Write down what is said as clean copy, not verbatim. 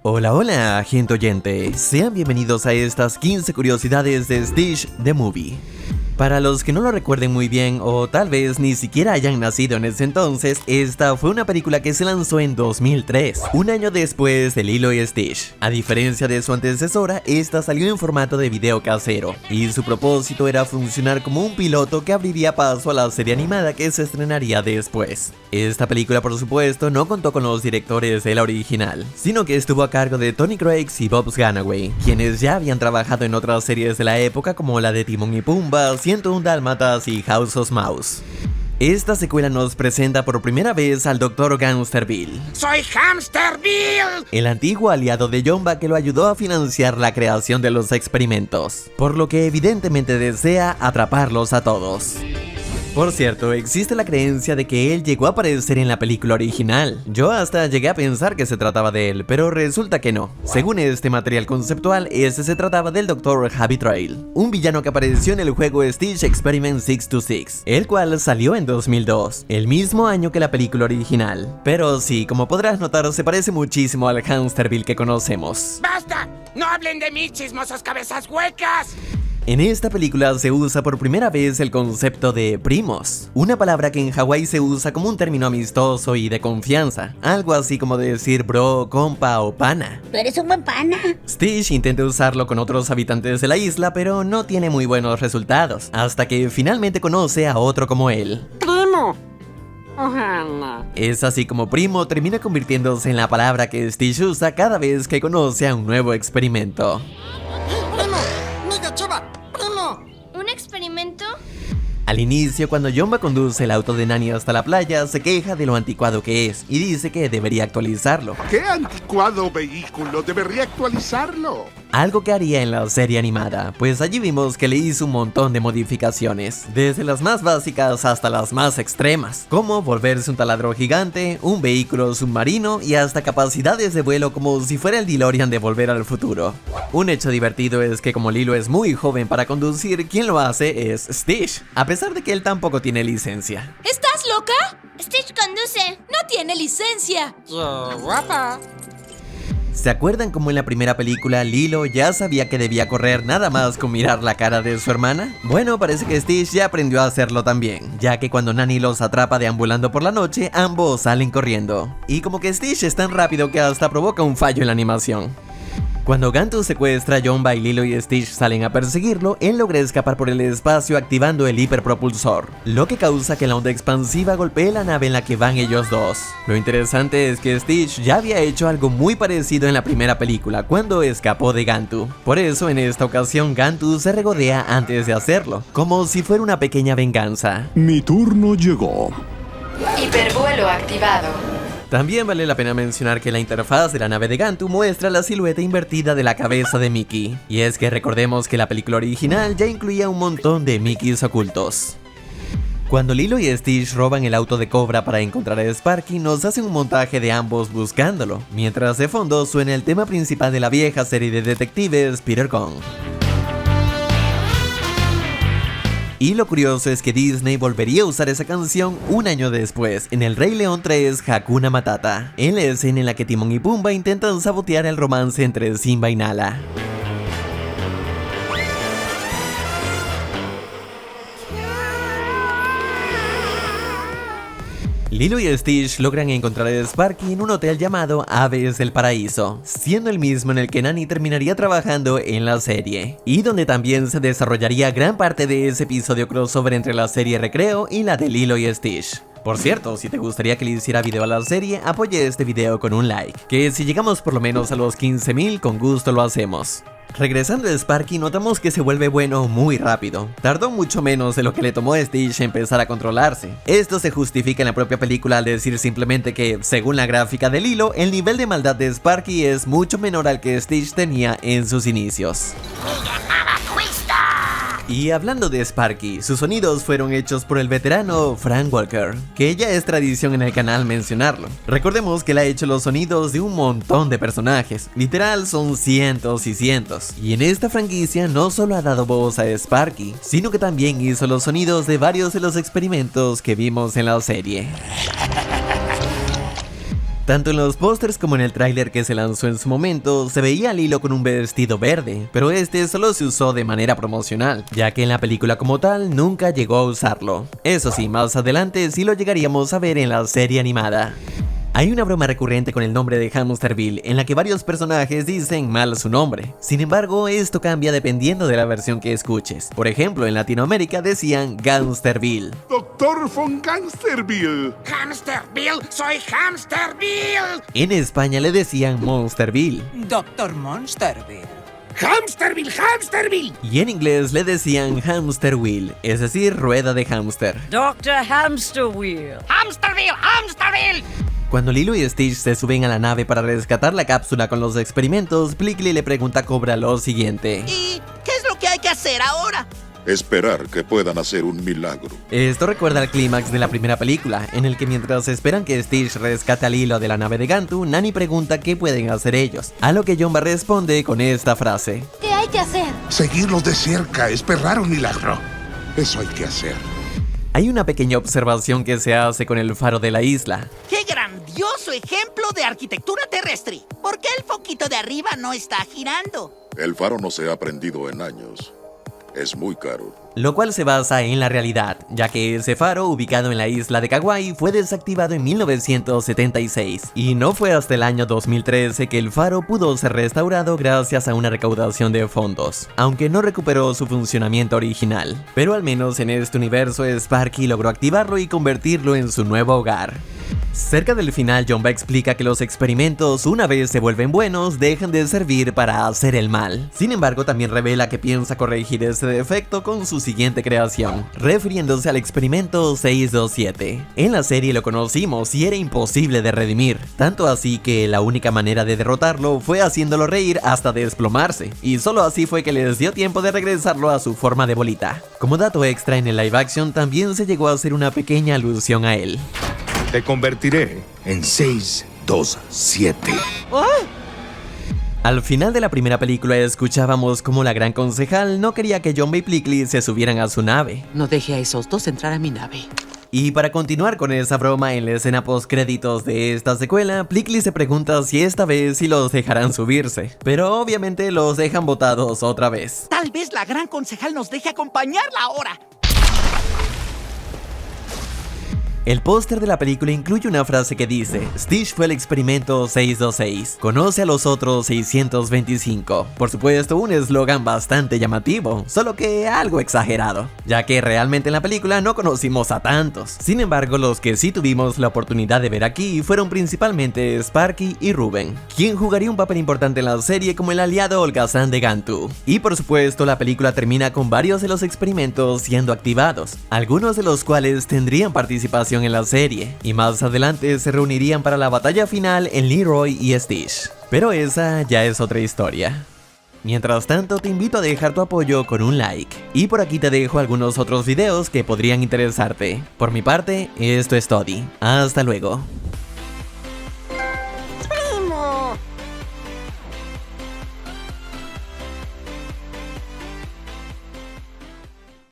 Hola, hola, gente oyente. Sean bienvenidos a estas 15 curiosidades de Stitch the Movie. Para los que no lo recuerden muy bien o tal vez ni siquiera hayan nacido en ese entonces, esta fue una película que se lanzó en 2003, un año después de Lilo y Stitch. A diferencia de su antecesora, esta salió en formato de video casero, y su propósito era funcionar como un piloto que abriría paso a la serie animada que se estrenaría después. Esta película, por supuesto, no contó con los directores de la original, sino que estuvo a cargo de Tony Craig y Bob Ganaway, quienes ya habían trabajado en otras series de la época como la de Timón y Pumba, 101 Dálmatas y House of Mouse. Esta secuela nos presenta por primera vez al Dr. Gangster Bill. ¡Soy Hamster Bill! El antiguo aliado de Jumba que lo ayudó a financiar la creación de los experimentos, por lo que evidentemente desea atraparlos a todos. Por cierto, existe la creencia de que él llegó a aparecer en la película original. Yo hasta llegué a pensar que se trataba de él, pero resulta que no. Según este material conceptual, este se trataba del Dr. Happy Trail, un villano que apareció en el juego Stitch Experiment 626, el cual salió en 2002, el mismo año que la película original. Pero sí, como podrás notar, se parece muchísimo al Hamster Bill que conocemos. ¡Basta! ¡No hablen de mí, chismosos cabezas huecas! En esta película se usa por primera vez el concepto de primos, una palabra que en Hawái se usa como un término amistoso y de confianza, algo así como decir bro, compa o pana. Tú eres un buen pana. Stitch intenta usarlo con otros habitantes de la isla, pero no tiene muy buenos resultados, hasta que finalmente conoce a otro como él. ¡Primo! Ojalá. Es así como primo termina convirtiéndose en la palabra que Stitch usa cada vez que conoce a un nuevo experimento. ¿Un experimento? Al inicio, cuando Jumba conduce el auto de Nani hasta la playa, se queja de lo anticuado que es y dice que debería actualizarlo. ¿Qué anticuado vehículo? Debería actualizarlo. Algo que haría en la serie animada, pues allí vimos que le hizo un montón de modificaciones, desde las más básicas hasta las más extremas, como volverse un taladro gigante, un vehículo submarino y hasta capacidades de vuelo como si fuera el DeLorean de Volver al Futuro. Un hecho divertido es que como Lilo es muy joven para conducir, quien lo hace es Stitch, a pesar de que él tampoco tiene licencia. ¿Estás loca? Stitch conduce. No tiene licencia. ¡Yo, guapa! ¿Se acuerdan cómo en la primera película Lilo ya sabía que debía correr nada más con mirar la cara de su hermana? Bueno, parece que Stitch ya aprendió a hacerlo también, ya que cuando Nani los atrapa deambulando por la noche, ambos salen corriendo. Y como que Stitch es tan rápido que hasta provoca un fallo en la animación. Cuando Gantu secuestra a Jumba y Lilo y Stitch salen a perseguirlo, él logra escapar por el espacio activando el hiperpropulsor, lo que causa que la onda expansiva golpee la nave en la que van ellos dos. Lo interesante es que Stitch ya había hecho algo muy parecido en la primera película cuando escapó de Gantu. Por eso en esta ocasión Gantu se regodea antes de hacerlo, como si fuera una pequeña venganza. Mi turno llegó. Hipervuelo activado. También vale la pena mencionar que la interfaz de la nave de Gantu muestra la silueta invertida de la cabeza de Mickey. Y es que recordemos que la película original ya incluía un montón de Mickeys ocultos. Cuando Lilo y Stitch roban el auto de Cobra para encontrar a Sparky, nos hacen un montaje de ambos buscándolo, mientras de fondo suena el tema principal de la vieja serie de detectives Peter Gunn. Y lo curioso es que Disney volvería a usar esa canción un año después, en El Rey León 3 Hakuna Matata, en la escena en la que Timón y Pumba intentan sabotear el romance entre Simba y Nala. Lilo y Stitch logran encontrar a Sparky en un hotel llamado Aves del Paraíso, siendo el mismo en el que Nani terminaría trabajando en la serie, y donde también se desarrollaría gran parte de ese episodio crossover entre la serie Recreo y la de Lilo y Stitch. Por cierto, si te gustaría que le hiciera video a la serie, apoye este video con un like, que si llegamos por lo menos a los 15,000, con gusto lo hacemos. Regresando a Sparky, notamos que se vuelve bueno muy rápido. Tardó mucho menos de lo que le tomó a Stitch empezar a controlarse. Esto se justifica en la propia película al decir simplemente que, según la gráfica de Lilo, el nivel de maldad de Sparky es mucho menor al que Stitch tenía en sus inicios. Y hablando de Sparky, sus sonidos fueron hechos por el veterano Frank Walker, que ya es tradición en el canal mencionarlo. Recordemos que él ha hecho los sonidos de un montón de personajes, literal son cientos y cientos. Y en esta franquicia no solo ha dado voz a Sparky, sino que también hizo los sonidos de varios de los experimentos que vimos en la serie. Tanto en los pósters como en el tráiler que se lanzó en su momento, se veía a Lilo con un vestido verde, pero este solo se usó de manera promocional, ya que en la película como tal nunca llegó a usarlo. Eso sí, más adelante sí lo llegaríamos a ver en la serie animada. Hay una broma recurrente con el nombre de Hamsterville en la que varios personajes dicen mal su nombre. Sin embargo, esto cambia dependiendo de la versión que escuches. Por ejemplo, en Latinoamérica decían Gangsterville. Doctor von Gangsterville. ¡Hamsterville! ¡Soy Hamsterville! En España le decían Monsterville. Doctor Monsterville. ¡Hamsterville! ¡Hamsterville! Y en inglés le decían Hamster Wheel, es decir, rueda de hámster. Dr. Hamster Wheel. ¡Hamsterville! ¡Hamsterville! Cuando Lilo y Stitch se suben a la nave para rescatar la cápsula con los experimentos, Plickly le pregunta a Cobra lo siguiente. ¿Y qué es lo que hay que hacer ahora? Esperar que puedan hacer un milagro. Esto recuerda al clímax de la primera película, en el que mientras esperan que Stitch rescate a Lilo de la nave de Gantu, Nani pregunta qué pueden hacer ellos, a lo que Jumba responde con esta frase. ¿Qué hay que hacer? Seguirlos de cerca, esperar un milagro. Eso hay que hacer. Hay una pequeña observación que se hace con el faro de la isla. ¡Qué grandioso ejemplo de arquitectura terrestre! ¿Por qué el foquito de arriba no está girando? El faro no se ha prendido en años. Es muy caro. Lo cual se basa en la realidad, ya que ese faro, ubicado en la isla de Kauai, fue desactivado en 1976, y no fue hasta el año 2013 que el faro pudo ser restaurado gracias a una recaudación de fondos, aunque no recuperó su funcionamiento original. Pero al menos en este universo Sparky logró activarlo y convertirlo en su nuevo hogar. Cerca del final, Jumba explica que los experimentos, una vez se vuelven buenos, dejan de servir para hacer el mal. Sin embargo, también revela que piensa corregir ese defecto con su siguiente creación, refiriéndose al experimento 627. En la serie lo conocimos y era imposible de redimir, tanto así que la única manera de derrotarlo fue haciéndolo reír hasta desplomarse, y solo así fue que les dio tiempo de regresarlo a su forma de bolita. Como dato extra, en el live action también se llegó a hacer una pequeña alusión a él. Te convertiré en 627. Al final de la primera película escuchábamos como la gran concejal no quería que Jumba y Plickly se subieran a su nave. No deje a esos dos entrar a mi nave. Y para continuar con esa broma, en la escena post créditos de esta secuela, Plickly se pregunta si esta vez sí los dejarán subirse, pero obviamente los dejan botados otra vez. Tal vez la gran concejal nos deje acompañarla ahora. El póster de la película incluye una frase que dice: Stitch fue el experimento 626, conoce a los otros 625. Por supuesto, un eslogan bastante llamativo, solo que algo exagerado, ya que realmente en la película no conocimos a tantos. Sin embargo, los que sí tuvimos la oportunidad de ver aquí fueron principalmente Sparky y Ruben, quien jugaría un papel importante en la serie como el aliado holgazán de Gantu. Y por supuesto, la película termina con varios de los experimentos siendo activados, algunos de los cuales tendrían participación en la serie, y más adelante se reunirían para la batalla final en Leroy y Stitch. Pero esa ya es otra historia. Mientras tanto, te invito a dejar tu apoyo con un like, y por aquí te dejo algunos otros videos que podrían interesarte. Por mi parte, esto es todo. Hasta luego.